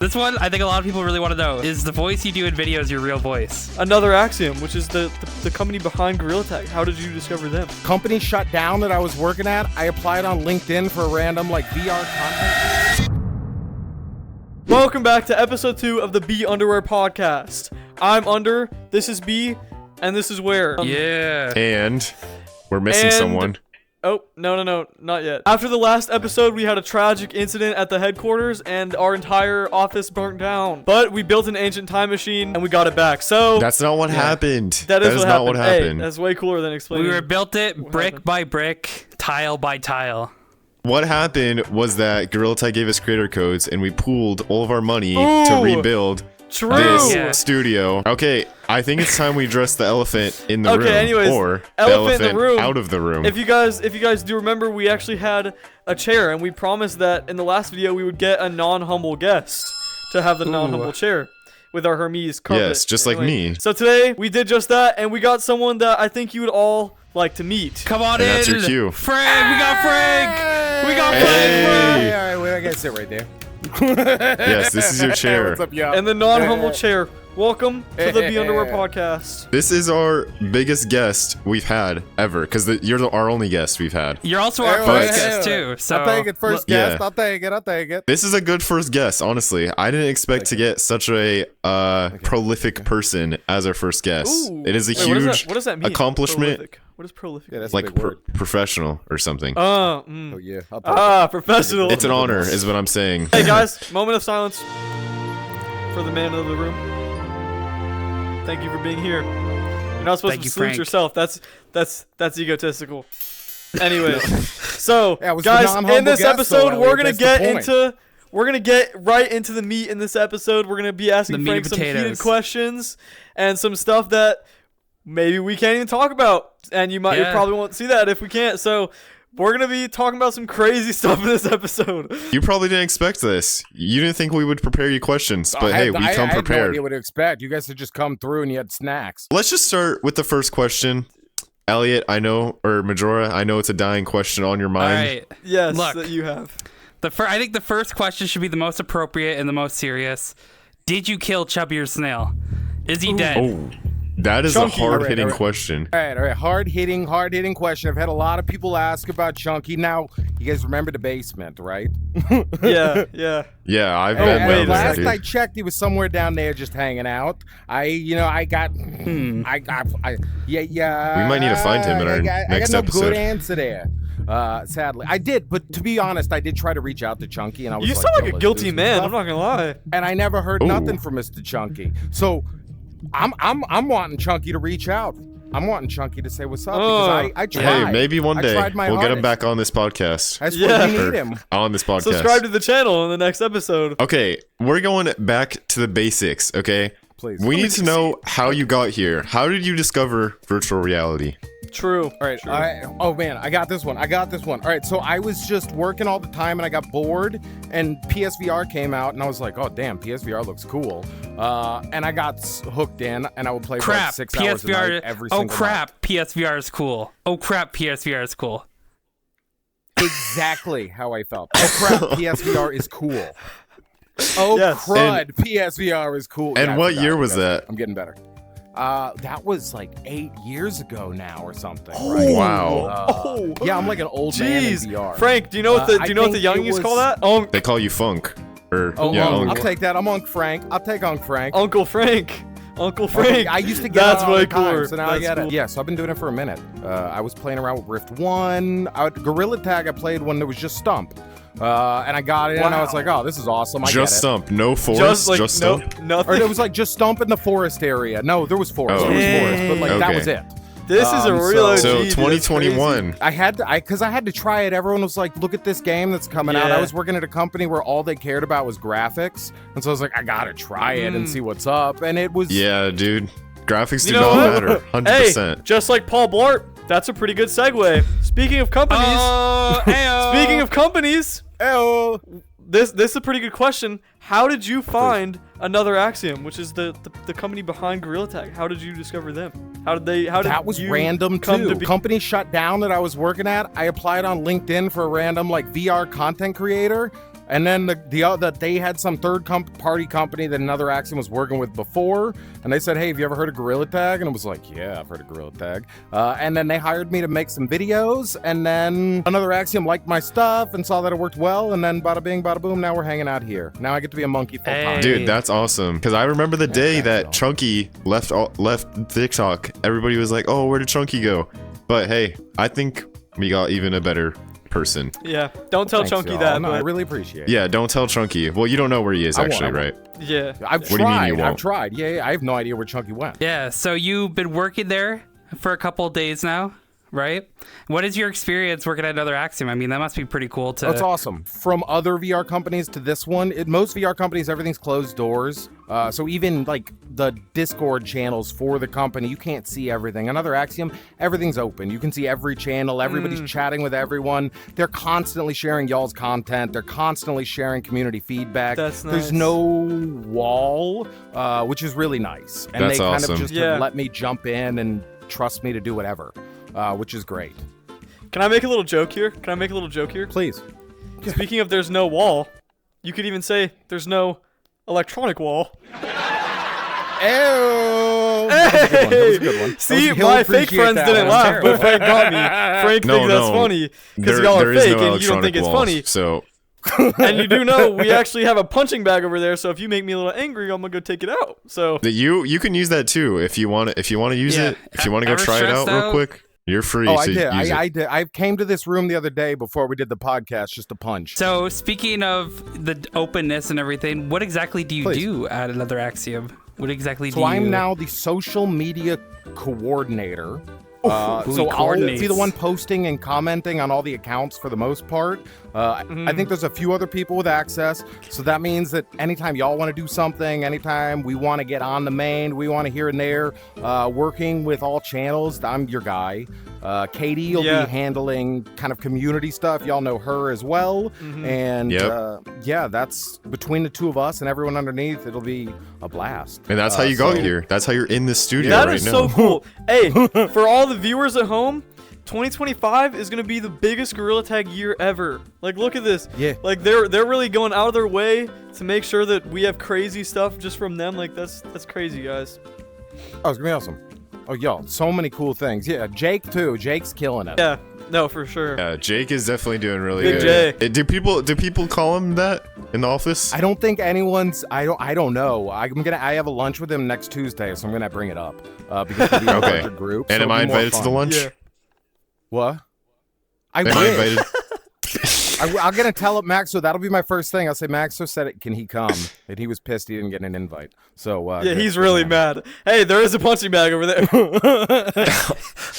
This one, I think a lot of people really want to know. Is the voice you do in videos your real voice? Another Axiom, which is the company behind Gorilla Tag. How did you discover them? Company shut down that I was working at. I applied on LinkedIn for a random like VR content. Welcome back to episode 2 of the B Underwear podcast. I'm Under, this is B, and this is Where. Yeah. And we're missing someone. Oh, no, not yet. After the last episode, we had a tragic incident at the headquarters, and our entire office burnt down. But we built an ancient time machine, and we got it back. So That's not what happened. that is not what what happened. Hey, that's way cooler than explaining. We built it brick by brick, tile by tile. What happened was that Gorilla Tag gave us creator codes, and we pooled all of our money to rebuild this studio. Okay, I think it's time we address the elephant in the room. Anyways, or elephant in the room. out of the room. If you guys do remember, we actually had a chair, and we promised that in the last video we would get a non-humble guest to have the non-humble chair with our Hermes carpet. Yes, just like me. So today we did just that, and we got someone that I think you would all like to meet. Come on And in. that's your cue. Frank, we got Frank. We got Hey. Frank. All right, well, I gotta sit right there. Yes, this is your chair. What's up, y'all? And the non-humble chair. Welcome to the Be Hey. Underwear podcast. This is our biggest guest we've had ever, because you're our only guest we've had. You're also our first guest too. So I'll take it first Yeah. guest. I'll take it. This is a good first guest, honestly. I didn't expect to get such a prolific person as our first guest. Ooh. It is a Wait, huge what does that mean? accomplishment. Prolific. What is prolific? Yeah, that's Like a big word. professional or something. Oh yeah. I'll take it. Professional. It's an honor, is what I'm saying. Hey guys, moment of silence for the man of the room. Thank you for being here. You're not supposed Thank to you, salute Frank. yourself. That's egotistical. Anyways, so Yeah, it was the guys, in non-humble this guest, episode, though, we're gonna that's the get point. into. We're gonna get right into the meat in this episode. We're gonna be asking The meat Frank and some heated potatoes. questions and some stuff that maybe we can't even talk about, and you probably won't see that if we can't. So we're gonna be talking about some crazy stuff in this episode. You probably didn't expect this. You didn't think we would prepare you questions, but hey, we come I had no prepared. idea what to expect. You guys had just come through and you had snacks. Let's just start with the first question. Elliot, I know, or Majora, I know it's a dying question on your all mind. right. Yes, Look. that you have. I think the first question should be the most appropriate and the most serious. Did you kill Chubby or Snail? Is he dead? Oh, that is Chunky. a hard-hitting All right. question. All right. Hard hitting question. I've had a lot of people ask about Chunky. Now, you guys remember the basement, right? Yeah. Yeah, I've Oh, been wait down a there, Last dude. I checked, he was somewhere down there just hanging out. I got. We might need to find him in our next I got no episode. good answer there. Sadly, I did, but to be honest, I did try to reach out to Chunky, and I was You like, sound "Yo, like a let's guilty do some man. stuff." I'm not gonna lie. And I never heard Ooh. nothing from Mr. Chunky. So I'm wanting Chunky to reach out. I'm wanting Chunky to say what's up because I tried. Hey, maybe one I day tried my we'll get him hardest. back on this podcast. That's Yeah. what we need him. On this podcast. Subscribe to the channel in the next episode. Okay, we're going back to the basics, okay? Please. We need to know how you got here. How did you discover virtual reality? True. All right. Oh man, I got this one. All right. So I was just working all the time and I got bored and PSVR came out and I was like, oh damn, PSVR looks cool. And I got hooked in and I would play for like Crap. 6 hours a night PSVR. every Oh single crap. PSVR is cool. Oh crap. PSVR is cool. night. Exactly how I felt. Oh crap, PSVR is cool. Oh Yes. crud, PSVR is cool. And Yeah, I what forgot. year was that? I'm getting better. That was like 8 years ago now or something. Oh. Right? Wow. Yeah, I'm like an old man in Jeez. VR. Frank, do you know what the I do you know what the think it youngins call was- that? They call you Funk. Or, Oh, yeah, I'll Unk. take that. I'm Unc Frank. I'll take Unc Frank. Uncle Frank. Uncle Frank. I used to get That's it all way the time, cooler. so now I That's get cool. it. Yeah, so I've been doing it for a minute. I was playing around with Rift 1. Gorilla Tag I played when there was just Stump. And I got it and I was like, oh, this is awesome. I Just get it. Stump. No forest, Just just no, Stump. nothing. Or it was like just Stump in the forest area. No, there was forest. Oh. There was forest. But like that Okay. was it. This is a real OG, So dude. That's 2021. I had to, because I had to try it. Everyone was like, look at this game that's coming out. Yeah. I was working at a company where all they cared about was graphics. And so I was like, I gotta try it and see what's up. And it was Yeah, dude. Graphics do You know not what? matter. 100%. Hey, just like Paul Blart, that's a pretty good segue. Speaking of companies, Oh, ayo. speaking of companies, oh, this is a pretty good question. How did you find Another Axiom, which is the company behind Gorilla Tag? How did you discover them? How did that was you random come too. to be? Company shut down that I was working at. I applied on LinkedIn for a random like VR content creator. And then they had some third-party company that Another Axiom was working with before, and they said, hey, have you ever heard of Gorilla Tag? And I was like, yeah, I've heard of Gorilla Tag. And then they hired me to make some videos, and then Another Axiom liked my stuff and saw that it worked well, and then bada bing, bada boom, now we're hanging out here. Now I get to be a monkey full time. Hey. Dude, that's awesome. Because I remember the day that Chunky left TikTok. Everybody was like, oh, where did Chunky go? But hey, I think we got even a better person. Yeah, don't tell Thanks, Chunky y'all. that. No, but I really appreciate it. Yeah, don't tell Chunky. Well, you don't know where he is actually, right? yeah. I've What do you mean you tried. won't? I've tried. Yeah, I have no idea where Chunky went. Yeah, so you've been working there for a couple of days now, right? What is your experience working at Another Axiom? I mean, that must be pretty cool to... That's awesome. From other VR companies to this one, most VR companies, everything's closed doors. So even like the Discord channels for the company, you can't see everything. Another Axiom, everything's open. You can see every channel. Everybody's chatting with everyone. They're constantly sharing y'all's content. They're constantly sharing community feedback. That's nice. There's no wall, which is really nice. And That's they kind awesome. of just Yeah. let me jump in and trust me to do whatever, which is great. Can I make a little joke here? Please. Speaking of there's no wall, you could even say there's no electronic wall. Ew. That was a good one. See, He'll my fake appreciate friends that didn't one. laugh, but Frank got me. Frank No, thinks that's no. funny because There- y'all there are is fake no and you don't think it's electronic funny. walls, So And you do know we actually have a punching bag over there, so if you make me a little angry, I'm gonna go take it out. So you can use that too if you want to use Yeah. it. If you want to go Ever try it out stressed real out? quick, you're free. Oh, to I did. use it. I did. I came to this room the other day before we did the podcast just to punch. So speaking of the openness and everything, what exactly do you Please. do at Another Axiom? What exactly do So you... I'm now the social media coordinator. Ooh, So I'll be coordinates. the one posting and commenting on all the accounts for the most part. I think there's a few other people with access. So that means that anytime y'all want to do something, anytime we want to get on the main, we want to here and there, working with all channels, I'm your guy. Katie will Yeah. be handling kind of community stuff. Y'all know her as well. And Yep. yeah, that's between the two of us and everyone underneath, it'll be a blast. And that's how you got so- here. That's how you're in this studio that right is now. so cool. Hey, for all the viewers at home, 2025 is gonna be the biggest Gorilla Tag year ever. Like, look at this. Yeah. Like they're really going out of their way to make sure that we have crazy stuff just from them. Like that's crazy, guys. Oh, it's gonna be awesome. Oh, y'all, so many cool things. Yeah, Jake too. Jake's killing it. Yeah. No, for sure. Yeah, Jake is definitely doing really Big good. J. Do people call him that in the office? I don't think anyone's. I don't know. I have a lunch with him next Tuesday, so I'm gonna bring it up because we'll be a Okay. larger group. And so am it'll I be more invited to the fun. lunch? Yeah. What? I Am I wish. invited? I'm gonna tell it Maxo. That'll be my first thing. I'll say Maxo said it. Can he come? And he was pissed he didn't get an invite. So Yeah, good he's for really him. mad. Hey, there is a punching bag over there.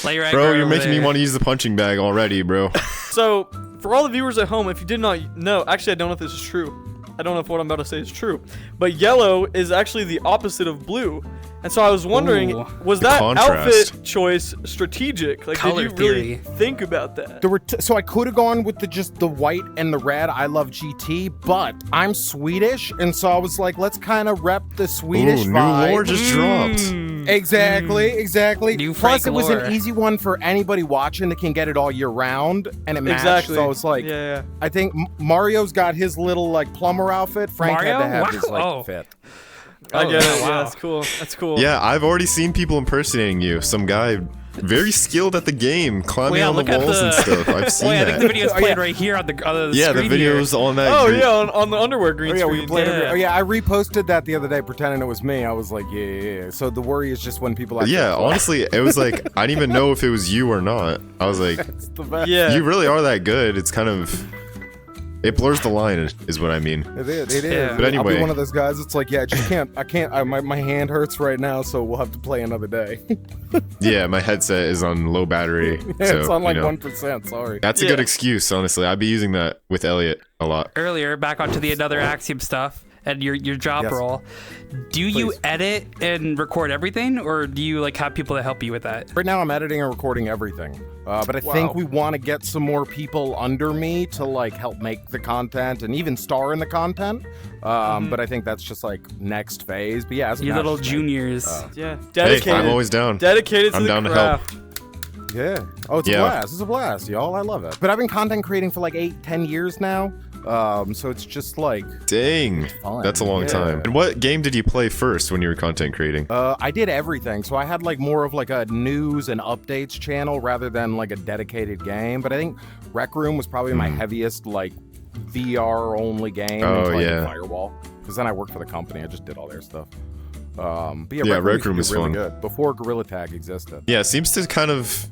Lay right Bro, over you're making me there. want to use the punching bag already, bro. So, for all the viewers at home, if you did not know, actually, I don't know if this is true. I don't know if what I'm about to say is true. But yellow is actually the opposite of blue. And so I was wondering, Ooh. was The that contrast. outfit choice strategic? Like, Color did you really theory. think about that? There were so I could have gone with just the white and the red. I love GT, but I'm Swedish, and so I was like, let's kind of rep the Swedish Ooh, new vibe. lore just dropped. Exactly. New Plus, Frank it was lore. an easy one for anybody watching that can get it all year round, and it matched. Exactly. So it's like, Yeah. I think Mario's got his little like plumber outfit. Frank Mario? had to have Wow. his like Oh. fit. I get it. wow. Yeah, that's cool. That's cool. Yeah, I've already seen people impersonating you. Some guy very skilled at the game, climbing yeah, on the look at walls the- and stuff. I've seen Oh, yeah, I that. think the video's Oh, played yeah. right here on the Yeah, the screen here. videos on that. Oh, group. yeah, on the underwear green Oh, yeah, we screen. played Yeah. it. Oh, yeah, I reposted that the other day, pretending it was me. I was like, yeah. So the worry is just when people. Actually Yeah, play. honestly, it was like I didn't even know if it was you or not. I was like, It's the best. Yeah. you really are that good. It's kind of, it blurs the line, is what I mean. It is. It is. Yeah. But I'll anyway. be one of those guys. It's like, yeah, I just can't. I can't. My hand hurts right now, so we'll have to play another day. Yeah, my headset is on low battery, so it's on like you know, 1%. Sorry. that's a Yeah. good excuse. Honestly, I'd be using that with Elliot a lot. Earlier, back onto the Another Axiom stuff and your job Yes. role. Do you Please. edit and record everything, or do you like have people to help you with that? Right now, I'm editing and recording everything. But I think we want to get some more people under me to like help make the content and even star in the content. But I think that's just like next phase. But yeah, as of You now, little just me. juniors. Yeah. Hey, Dedicated. I'm always down. Dedicated to I'm the down to help. craft. Yeah. Oh, it's Yeah. a blast. It's a blast, y'all. I love it. But I've been content creating for like 8-10 years now. So it's just like Dang, fun. that's a long Yeah. time. And what game did you play first when you were content creating? I did everything. So I had like more of like a news and updates channel rather than like a dedicated game. But I think Rec Room was probably my heaviest like VR only game until I did Firewall. Because then I worked for the company. I just did all their stuff. But yeah, Rec Room is really fun. good before Gorilla Tag existed. Yeah, it seems to kind of,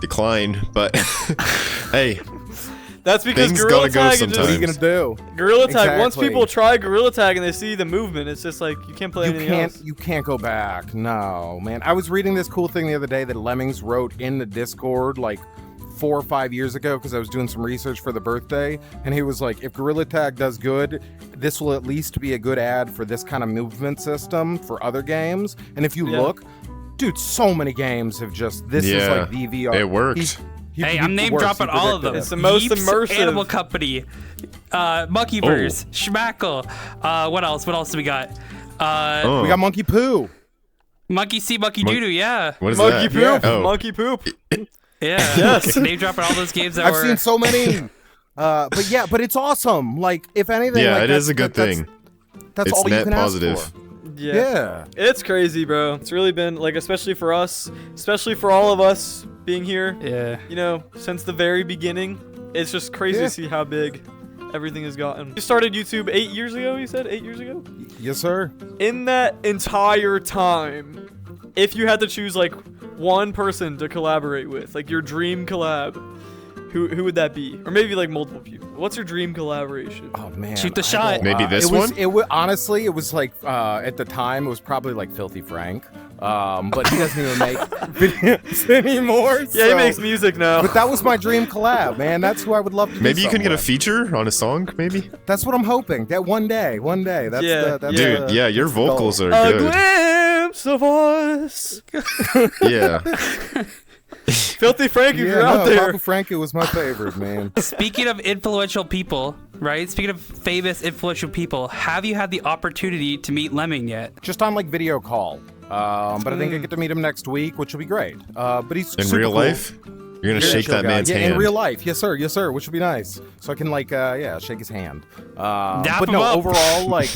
decline, but hey, That's because things Gorilla gotta go Tag is sometimes. What are just you gonna do? Gorilla Tag. Once Exactly. people try Gorilla Tag and they see the movement, it's just like you can't play anything else. You can't go back. No, man. I was reading this cool thing the other day that Lemmings wrote in the Discord like 4 or 5 years ago because I was doing some research for the birthday, and he was like, if Gorilla Tag does good, this will at least be a good ad for this kind of movement system for other games. And if you look, dude, so many games have just is like the VR. It worked. Hey, I'm name dropping all of them. It's the most Yeeps, immersive. Animal Company, Monkeyverse, Schmackle. What else? What else do we got? We got Monkey Poo. Monkey See, Monkey Doodoo. Yeah, What is Monkey that? poop. Oh. Monkey poop. yeah. Yes. Name dropping all those games that I've were. seen so many. But it's awesome. Like, if anything, Yeah, like, it is a good thing. That's It's all you net can positive. ask for. Yeah. It's crazy, bro. It's really been like, especially for us, especially for all of us being here. Yeah. Since the very beginning, it's just crazy to see how big everything has gotten. You started YouTube 8 years ago. You said 8 years ago. Yes, sir. In that entire time, if you had to choose like one person to collaborate with, like your dream collab, who would that be? Or maybe like multiple people. What's your dream collaboration? Oh man, Shoot the I shot. don't- Maybe this it was, one? It was honestly, it was like at the time, it was probably like Filthy Frank, but he doesn't even make videos anymore. Yeah, he so- makes music now. But that was my dream collab, man. That's who I would love to. Maybe do you can get a something feature on a song, maybe? with. That's what I'm hoping. That one day. That's Yeah, that's Dude, the- yeah, your that's the goal. vocals are A good. glimpse of us. Yeah. Filthy Frank, if Yeah, you're out no, there. Papa Frankie was my favorite, man. Speaking of influential people, right? Speaking of famous influential people, have you had the opportunity to meet Lemming yet? Just on like video call. But I think I get to meet him next week, which will be great. But he's In super real cool. life? You're gonna Very shake chill that guy. man's yeah, hand. in real life. Yes, sir, which would be nice. So I can like, shake his hand. Dap But him no, up. overall, like,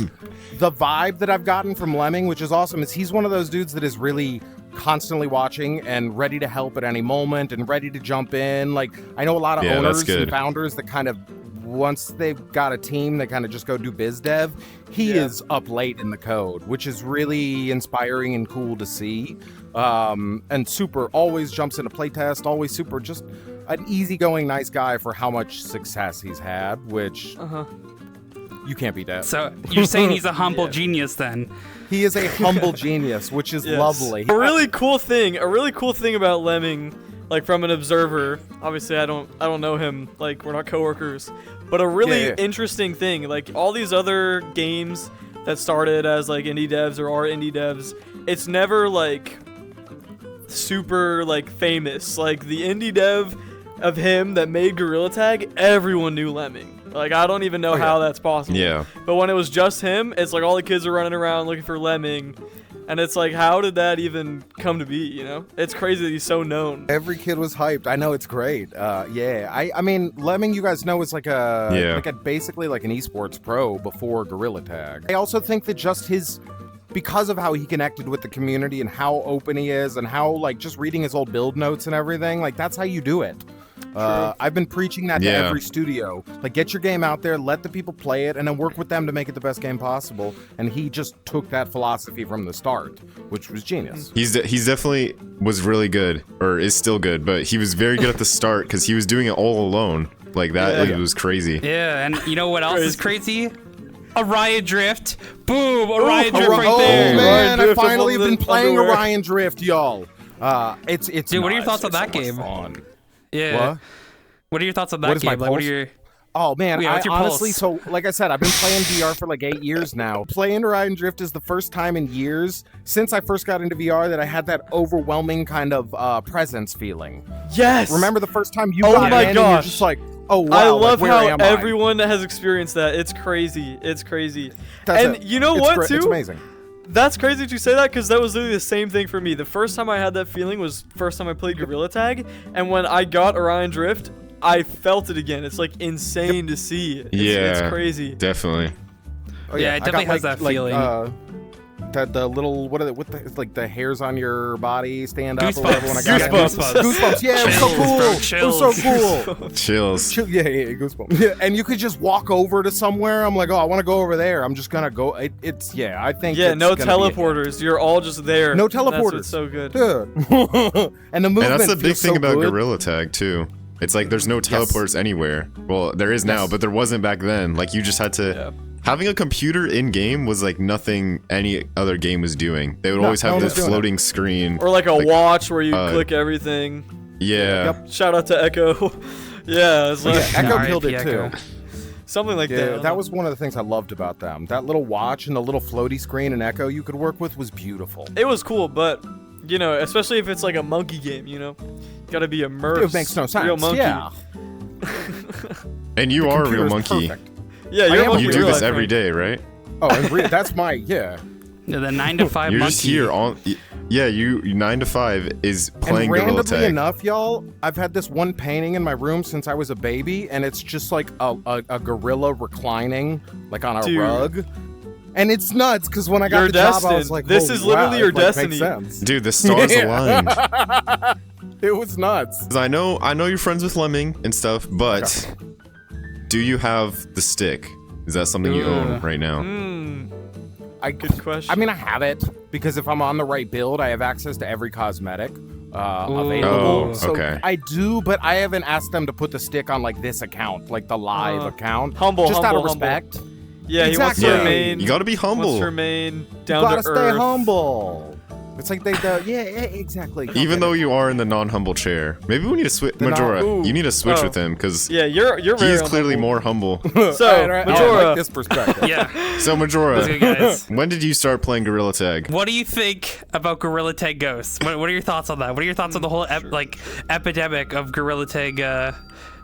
the vibe that I've gotten from Lemming, which is awesome, is he's one of those dudes that is really constantly watching and ready to help at any moment and ready to jump in. Like, I know a lot of Yeah, that's owners good. and founders that kind of, once they've got a team, they kind of just go do biz dev. He is up late in the code, which is really inspiring and cool to see. And super, always jumps into playtest, always super, just an easygoing, nice guy for how much success he's had, which you can't beat that. So you're saying he's a humble genius then? He is a humble genius, which is Yes. lovely. A really cool thing about Lemming, like from an observer. Obviously, I don't know him. Like we're not coworkers, but a really Yeah. interesting thing. Like all these other games that started as like indie devs or are indie devs, it's never like super like famous. Like the indie dev of him that made Gorilla Tag, everyone knew Lemming. Like I don't even know how that's possible. Yeah. But when it was just him, it's like all the kids are running around looking for Lemming. And it's like, how did that even come to be, you know? It's crazy that he's so known. Every kid was hyped. I know, it's great. I mean, Lemming, you guys know, is like basically like an esports pro before Gorilla Tag. I also think that just because of how he connected with the community and how open he is and how like just reading his old build notes and everything, like that's how you do it. I've been preaching that to every studio. Like, get your game out there, let the people play it, and then work with them to make it the best game possible. And he just took that philosophy from the start, which was genius. He's definitely was really good, or is still good, but he was very good at the start because he was doing it all alone. Like that, like, it was crazy. Yeah, and you know what else is crazy? Orion Drift. Boom! Orion Drift right there. Oh man, I Drift of finally have been the playing underwear. Orion Drift, y'all. It's Dude, what are your nuts. thoughts on It's that so much game? fun. Yeah. What? What are your thoughts on that What is my game? Like, what are pulse? your... Oh man, Yeah, I what's your honestly, pulse? so like I said, I've been playing VR for like 8 years now. Playing Orion Drift is the first time in years since I first got into VR that I had that overwhelming kind of presence feeling. Yes! Remember the first time you Oh got my in and you're gosh. just like, oh wow, I like, love where how am I? everyone has experienced that. It's crazy. It's crazy. That's and it. you know It's what, great. too? It's amazing. That's crazy that you say that because that was literally the same thing for me. The first time I had that feeling was first time I played Gorilla Tag, and when I got Orion Drift, I felt it again. It's like insane to see it. It's crazy. Definitely. Oh, Yeah, it definitely has that feeling. The little it's like the hairs on your body stand up or Goosebumps. whatever when I got it. Goosebumps. Yeah, it was so cool. It was so cool. Chills. Yeah, goosebumps. Yeah, and you could just walk over to somewhere. I'm like, oh, I want to go over there. I'm just gonna go. I think. It's no gonna teleporters. You're all just there. No teleporters. That's what's so good. And the movement. And that's the big feels thing so about good. Gorilla Tag too. It's like there's no teleports anywhere. Well, there is now, but there wasn't back then. Like you just had to. Yeah. Having a computer in game was like nothing any other game was doing. They would always have this floating screen. Or like a watch where you click everything. Yeah. Yep. Shout out to Echo. Yeah, it's like Echo killed it too. something like that. Yeah, that was one of the things I loved about them. That little watch and the little floaty screen and Echo you could work with was beautiful. It was cool, but you know, especially if it's like a monkey game, you know, you gotta be immersed. It makes no sense. Real monkey. Yeah. And you are a real monkey. Perfect. Yeah, you're a monkey You in do real this life, every right? day, right? Oh, and that's my Yeah, the 9 to 5 You're monkey. just here on. Yeah, you 9 to 5 is playing and Gorilla randomly Tag. enough, y'all, I've had this one painting in my room since I was a baby, and it's just like a gorilla reclining, like on a Dude. rug. And it's nuts, because when I got You're the job, I destined. was like, This holy is literally wow, your it, like, destiny. makes sense. Dude, the stars aligned. It was nuts. 'Cause I know you're friends with Lemming and stuff, but do you have the stick? Is that something you own right now? Good question. I mean, I have it, because if I'm on the right build, I have access to every cosmetic available. Oh, So okay. I do, but I haven't asked them to put the stick on like this account, like the live account. Humble, just out of humble. respect. yeah, he wants exactly. to remain. You gotta be humble. Wants to remain You down gotta to stay earth. humble. It's like yeah, exactly. Even though you are in the non-humble chair. Maybe we need to switch. Majora, Ooh. you need to switch Oh. with him, because Yeah, you're he very is clearly humble. more humble. So, All right, I Majora, like this perspective. Yeah. So, Let's go, Majora, guys. when did you start playing Gorilla Tag? What do you think about Gorilla Tag Ghosts? What are your thoughts on that? What are your thoughts on the whole epidemic of Gorilla Tag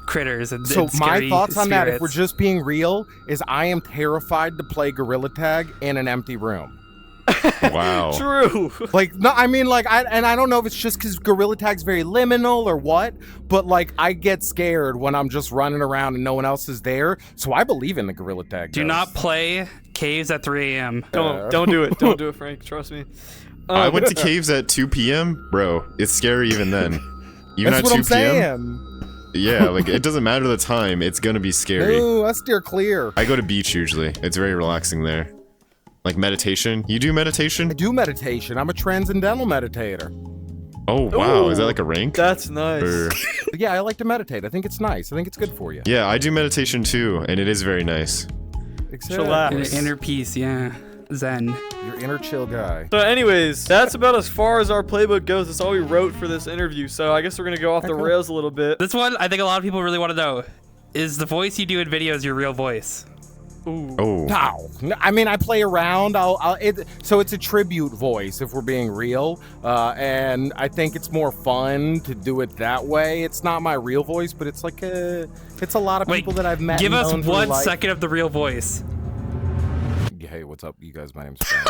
critters and So and my scary thoughts on that, if spirits? we're just being real, is I am terrified to play Gorilla Tag in an empty room. Wow. true. Like, no, I mean, like, I don't know if it's just because Gorilla Tag's very liminal or what, but like, I get scared when I'm just running around and no one else is there. So I believe in the Gorilla Tag. Do not play caves at 3 a.m. Don't do it. Don't do it, Frank. Trust me. I went to caves at 2 p.m. Bro, it's scary even then. Even That's at what 2 I'm p.m. saying. Yeah, like it doesn't matter the time, it's gonna be scary. Ooh, I steer clear. I go to beach usually. It's very relaxing there. Like meditation. You do meditation? I do meditation. I'm a transcendental meditator. Oh wow, Ooh, is that like a rank? That's nice. Or- But yeah, I like to meditate. I think it's nice. I think it's good for you. Yeah, I do meditation too, and it is very nice. Chillax. Inner peace, yeah. Zen. Your inner chill guy. So anyways, that's about as far as our playbook goes. That's all we wrote for this interview. So I guess we're going to go off the rails a little bit. This one, I think a lot of people really want to know. Is the voice you do in videos your real voice? Ooh. Oh. No, I mean I play around. So it's a tribute voice if we're being real, and I think it's more fun to do it that way. It's not my real voice, but it's like it's a lot of people that I've met. Give and us known through 1 life. second of the real voice. Hey, what's up, you guys? My name's Frank.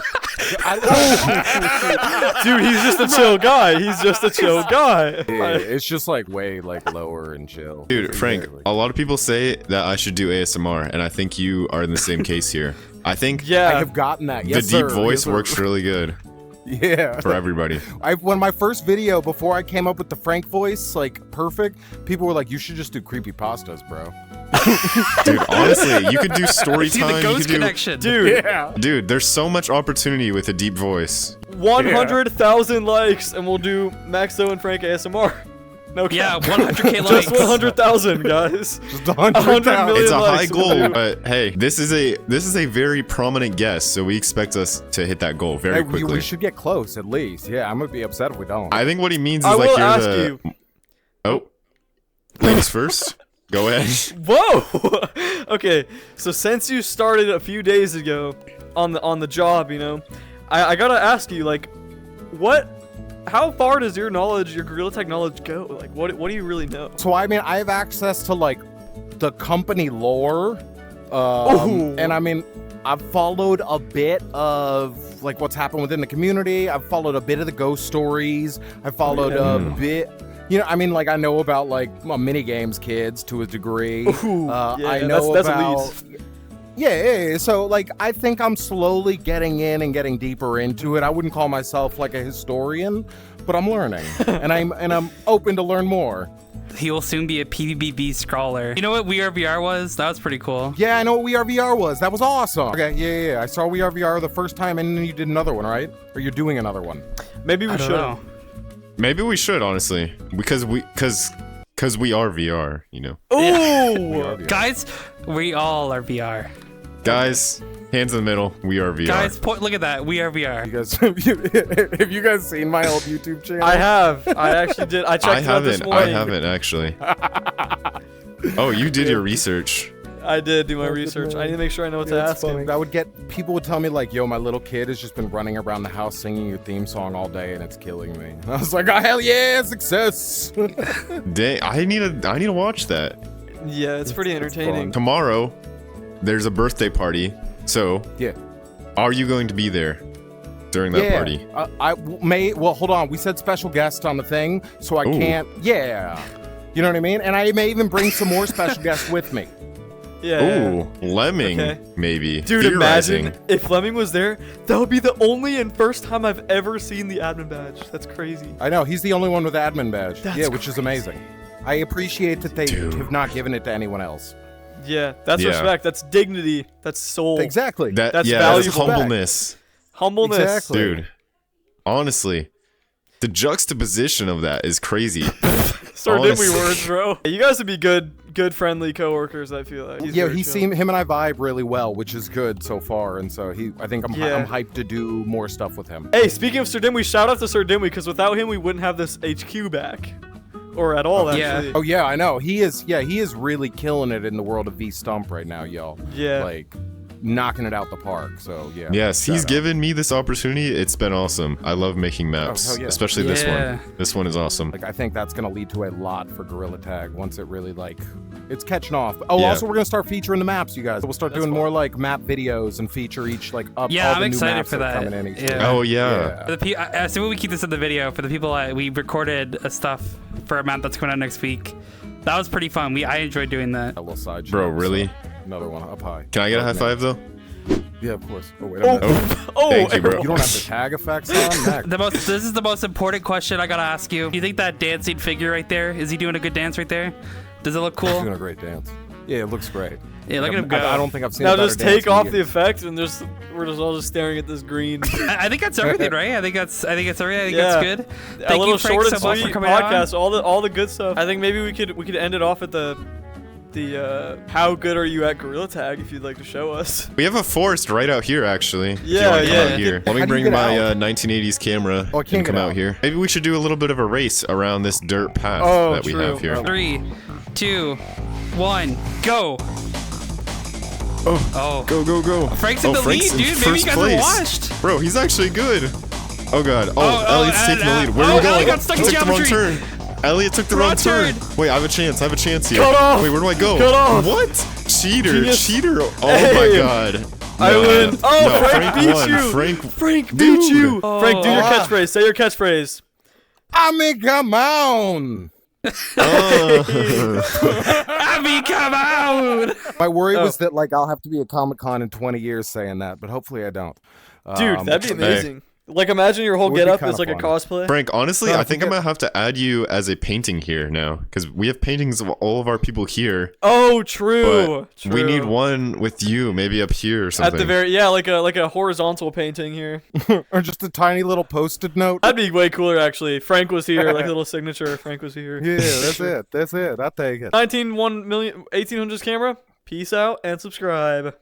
Dude, he's just a chill guy. He's just a chill guy. Yeah, it's just like way like lower and chill. Dude, Frank, Exactly. a lot of people say that I should do ASMR, and I think you are in the same case here. I think I Yeah. have gotten that. the Yes, deep sir. voice Yes, sir. works really good Yeah. for everybody. When my first video, before I came up with the Frank voice, like perfect, people were like, "You should just do creepy pastas, bro." Dude, honestly, you could do story See time. the You ghost could do, connection. Dude, Yeah. dude, there's so much opportunity with a deep voice. 100,000 likes and we'll do Maxo and Frank ASMR. No cap. Yeah, 100K likes. Just 100,000 guys. Just 100 million. It's a high likes. goal, but hey, this is a very prominent guest, so we expect us to hit that goal very Hey, quickly. we should get close at least. Yeah, I'm gonna be upset if we don't. I think what he means is I like will you're ask the. you. Oh, ladies first. Go ahead. Whoa. Okay, so since you started a few days ago on the job, you know, I gotta ask you, like, how far does your Gorilla Tag knowledge go? Like, what do you really know? So I mean, I have access to like the company lore, Ooh. and I mean, I've followed a bit of like what's happened within the community. I've followed a bit of the ghost stories. I followed a bit. You know, I mean, like, I know about, like, mini games, kids, to a degree. Ooh, I know that's about... elite. Yeah. So, like, I think I'm slowly getting in and getting deeper into it. I wouldn't call myself, like, a historian, but I'm learning. and I'm open to learn more. He will soon be a PvP scrawler. You know what We Are VR was? That was pretty cool. Yeah, I know what We Are VR was. That was awesome. Okay, yeah. I saw We Are VR the first time, and then you did another one, right? Or you're doing another one. Maybe we I don't should. know. Maybe we should, honestly, because we are VR, you know. Ooh! Guys, we all are VR. Guys, hands in the middle. We are VR. Guys, look at that. We are VR. You guys, have you guys seen my old YouTube channel? I have. I actually did. I checked it out this I morning. haven't actually. Oh, you did your research. I did do my research. I need to make sure I know what to ask him. I would get people would tell me like, "Yo, my little kid has just been running around the house singing your theme song all day, and it's killing me." And I was like, "Oh hell yeah, success!" Dang, I need to watch that. Yeah, it's pretty entertaining. Tomorrow, there's a birthday party. So, Yeah. are you going to be there during that party? I may. Well, hold on. We said special guest on the thing, so I can't. Yeah. You know what I mean? And I may even bring some more special guests with me. Yeah. Ooh, Lemming, Okay. maybe. Dude, Theorizing. imagine if Lemming was there. That would be the only and first time I've ever seen the admin badge. That's crazy. I know he's the only one with the admin badge. That's which is crazy. amazing. I appreciate that they Dude. have not given it to anyone else. Yeah, that's Yeah. respect. That's dignity. That's soul. Exactly. That's That's valuable. valuable. Humbleness, Humbleness. Exactly. dude. Honestly, the juxtaposition of that is crazy. SirDiwmi Honestly. words, bro. You guys would be good, friendly coworkers. I feel like. Yeah, him and I vibe really well, which is good so far, and so I think I'm hyped to do more stuff with him. Hey, speaking of SirDiwmi, shout out to SirDiwmi because without him, we wouldn't have this HQ back, or at all actually. Oh yeah, I know. He is really killing it in the world of V Stump right now, y'all. Yeah. Like knocking it out the park. So yeah. Yes, he's shout out. given me this opportunity. It's been awesome. I love making maps, hell yeah. especially this Yeah. one. This one is awesome. Like I think that's gonna lead to a lot for Gorilla Tag once it really it's catching off. Oh, Yeah. also we're gonna start featuring the maps, you guys. We'll start That's doing fun. more like map videos and feature each Yeah, all I'm the new excited maps for that are that. coming in each Yeah. week. Oh yeah. For the I assume we keep this in the video. For the people, we recorded stuff for a map that's coming out next week. That was pretty fun. I enjoyed doing that. A little side Bro, show, really? so another one up high. Can I get a high five though? Yeah, of course. Oh wait a minute. Oh, Thank you, bro. You don't have the tag effects on? Next. This is the most important question I gotta ask you. Do you think that dancing figure right there, is he doing a good dance right there? Does it look He's cool? doing a great dance. Yeah, it looks great. Yeah, look at him go. I don't think I've seen now a better just dance take than off you. the effect and we're just all just staring at this green. I think that's everything, right? I think that's everything. I think Yeah. that's good. A Thank little you, Frank, short and so much for sweet coming on. podcast. All the good stuff. I think maybe we could end it off at the how good are you at Gorilla Tag if you'd like to show us. We have a forest right out here, actually. If you Yeah, wanna come yeah. out here. Let How me do you bring get my out? 1980s camera Oh, I can't and get come out out. here. Maybe we should do a little bit of a race around this dirt path Oh, that we true. have here. Oh. 3, 2, 1, go. Oh. Go, go, go. Frank's in the lead, Frank's in dude. Maybe you first guys place. have watched. Bro, he's actually good. Oh god. Oh, Elliot's taking the lead. Where are we Elliot going? got stuck in Took the wrong geometry. turn. Elliot took the Wrong wrong turn. turn. Wait, I have a chance. here. Cut off. Wait, where do I go? Cut off. What? Cheater. Genius. Cheater. Oh Hey. my god. I No. win. Oh, No, Frank beat won. you. Frank beat dude. you. Frank, do your Ah. catchphrase. Say your catchphrase. I mean, come on. I mean, come on. My worry Oh. was that I'll have to be at Comic-Con in 20 years saying that, but hopefully I don't. Dude, that'd be but- amazing. Like, imagine your whole Would be get up kinda is like a fun. cosplay. Frank, honestly, No, I think I'm forget- gonna have to add you as a painting here now, because we have paintings of all of our people here, Oh, true. but we need one with you, maybe up here or something. At the very, yeah, like a horizontal painting here. Or just a tiny little post-it note. That'd be way cooler, actually. Frank was here, like a little signature. Frank was here. Yeah, that's it. That's it. I'll take it. 1800s camera. Peace out and subscribe.